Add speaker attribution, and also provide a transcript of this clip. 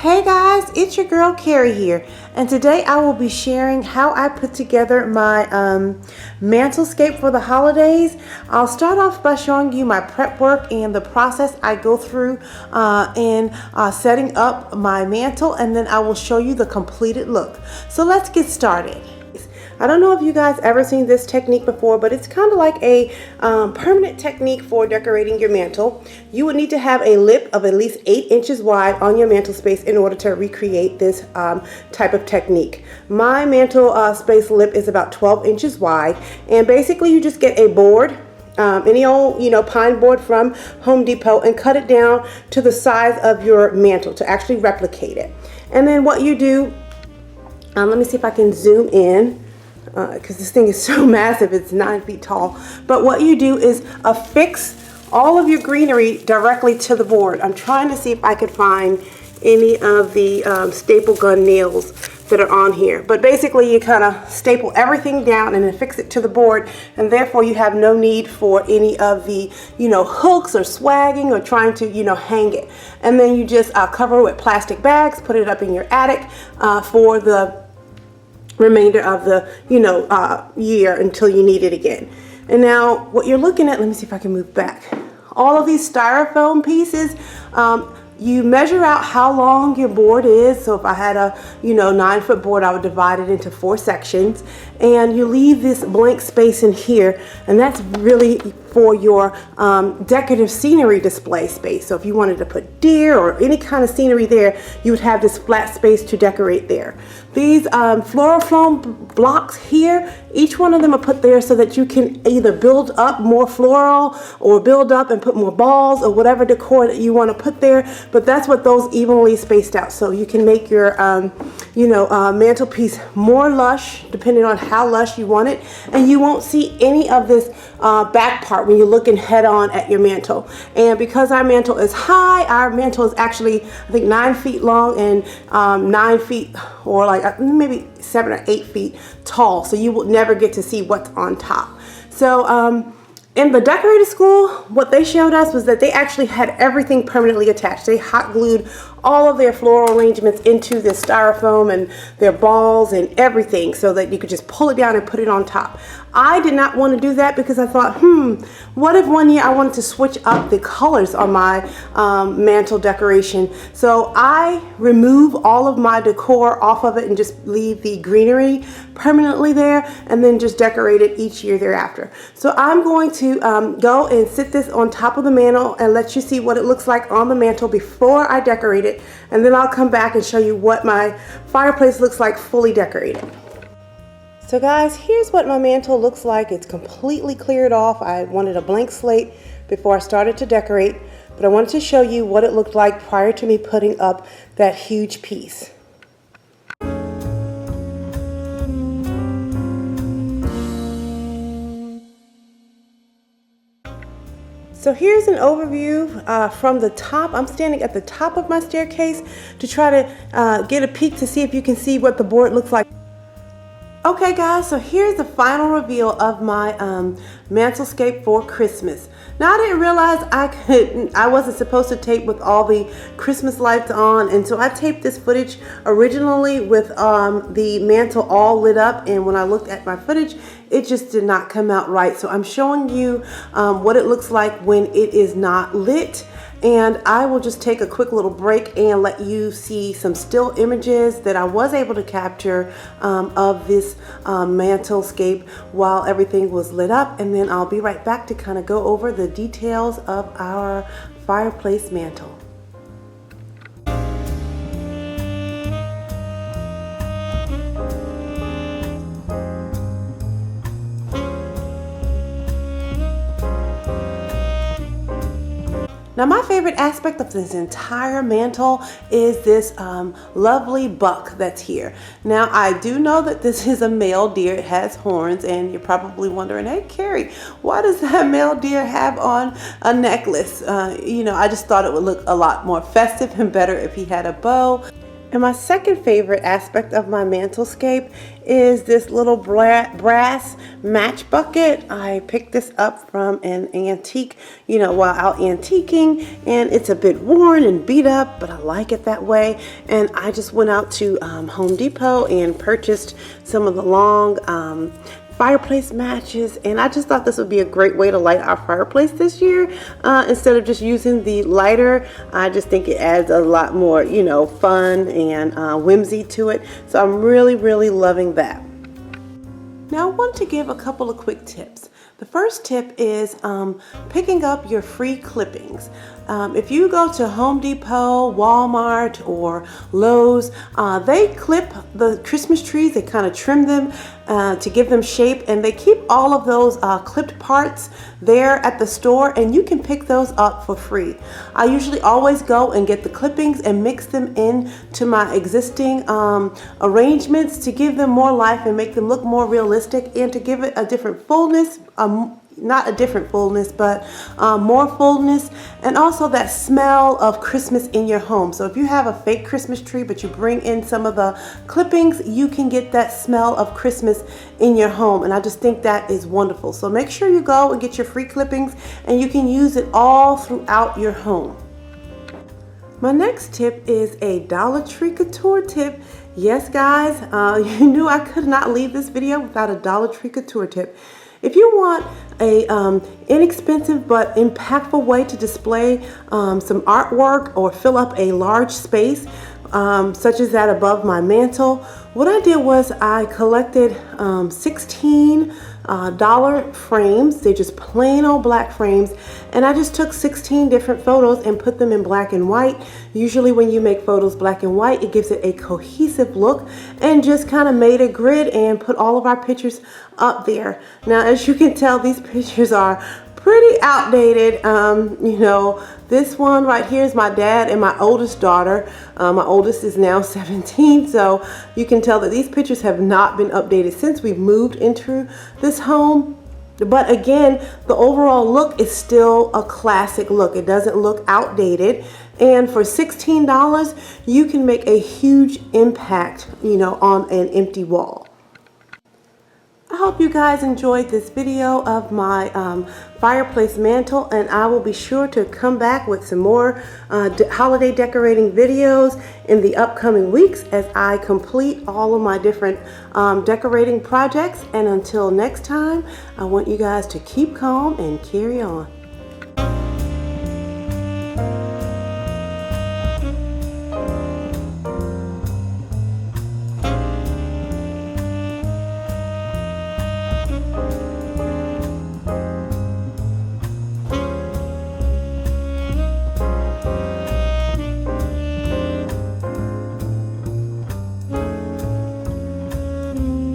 Speaker 1: Hey guys, it's your girl Carrie here, and today I will be sharing how I put together my mantlescape for the holidays. I'll start off by showing you my prep work and the process I go through in setting up my mantle, and then I will show you the completed look. So let's get started. I don't know if you guys ever seen this technique before, but it's kind of like a permanent technique for decorating your mantle. You would need to have a lip of at least 8 inches wide on your mantle space in order to recreate this type of technique. My mantle space lip is about 12 inches wide, and basically you just get a board, any old pine board from Home Depot, and cut it down to the size of your mantle to actually replicate it. And then what you do, let me see if I can zoom in, because this thing is so massive, it's 9 feet tall. But what you do is affix all of your greenery directly to the board. I'm trying to see if I could find any of the staple gun nails that are on here. But basically you kind of staple everything down and affix it to the board, and therefore you have no need for any of the hooks or swagging or trying to hang it. And then you just cover it with plastic bags, put it up in your attic for the remainder of the year until you need it again. And now what you're looking at, let me see if I can move back. All of these styrofoam pieces, you measure out how long your board is. So if I had a 9-foot board, I would divide it into 4 sections, and you leave this blank space in here, and that's really for your decorative scenery display space. So if you wanted to put deer or any kind of scenery there, you would have this flat space to decorate there. These floral foam blocks here, each one of them are put there so that you can either build up more floral or build up and put more balls or whatever decor that you want to put there. But that's what those evenly spaced out, so you can make your mantelpiece more lush depending on how lush you want it, and you won't see any of this back part when you're looking head on at your mantle. And because our mantle is high, our mantle is actually I think 9 feet long and 9 feet or like maybe 7 or 8 feet tall, so you will never get to see what's on top. So in the decorator school, what they showed us was that they actually had everything permanently attached. They hot glued all of their floral arrangements into this styrofoam and their balls and everything so that you could just pull it down and put it on top. I did not want to do that because I thought, what if one year I wanted to switch up the colors on my mantle decoration? So I remove all of my decor off of it and just leave the greenery permanently there, and then just decorate it each year thereafter. So I'm going to go and sit this on top of the mantle and let you see what it looks like on the mantle before I decorate it, and then I'll come back and show you what my fireplace looks like fully decorated. So guys, here's what my mantle looks like. It's completely cleared off. I wanted a blank slate before I started to decorate, but I wanted to show you what it looked like prior to me putting up that huge piece. So here's an overview from the top. I'm standing at the top of my staircase to try to get a peek to see if you can see what the board looks like. Okay guys, so here's the final reveal of my mantlescape for Christmas. Now I didn't realize I wasn't supposed to tape with all the Christmas lights on, and so I taped this footage originally with the mantle all lit up, and when I looked at my footage, it just did not come out right. So I'm showing you what it looks like when it is not lit. And I will just take a quick little break and let you see some still images that I was able to capture of this mantlescape while everything was lit up, and then I'll be right back to kind of go over the details of our fireplace mantle. Now my favorite aspect of this entire mantle is this lovely buck that's here. Now I do know that this is a male deer. It has horns, and you're probably wondering, hey Carrie, why does that male deer have on a necklace? I just thought it would look a lot more festive and better if he had a bow. And my second favorite aspect of my mantelscape is this little brass match bucket. I picked this up from an antique, while out antiquing, and it's a bit worn and beat up, but I like it that way. And I just went out to Home Depot and purchased some of the long fireplace matches, and I just thought this would be a great way to light our fireplace this year. Instead of just using the lighter, I just think it adds a lot more, fun and whimsy to it. So I'm really loving that. Now I want to give a couple of quick tips. The first tip is picking up your free clippings. If you go to Home Depot, Walmart, or Lowe's, they clip the Christmas trees. They kind of trim them to give them shape, and they keep all of those clipped parts there at the store, and you can pick those up for free. I usually always go and get the clippings and mix them in to my existing arrangements to give them more life and make them look more realistic, and to give it a different fullness, not a different fullness, but more fullness, and also that smell of Christmas in your home. So if you have a fake Christmas tree, but you bring in some of the clippings, you can get that smell of Christmas in your home. And I just think that is wonderful. So make sure you go and get your free clippings, and you can use it all throughout your home. My next tip is a Dollar Tree couture tip. Yes, guys, you knew I could not leave this video without a Dollar Tree couture tip. If you want a inexpensive but impactful way to display some artwork or fill up a large space, such as that above my mantle, what I did was I collected 16 dollar frames. They're just plain old black frames, and I just took 16 different photos and put them in black and white. Usually when you make photos black and white, it gives it a cohesive look, and just kind of made a grid and put all of our pictures up there. Now, as you can tell, these pictures are pretty outdated. This one right here is my dad and my oldest daughter. My oldest is now 17, so you can tell that these pictures have not been updated since we've moved into this home. But again, the overall look is still a classic look. It doesn't look outdated. And for $16, you can make a huge impact, on an empty wall. I hope you guys enjoyed this video of my fireplace mantle, and I will be sure to come back with some more holiday decorating videos in the upcoming weeks as I complete all of my different decorating projects. And until next time, I want you guys to keep calm and carry on.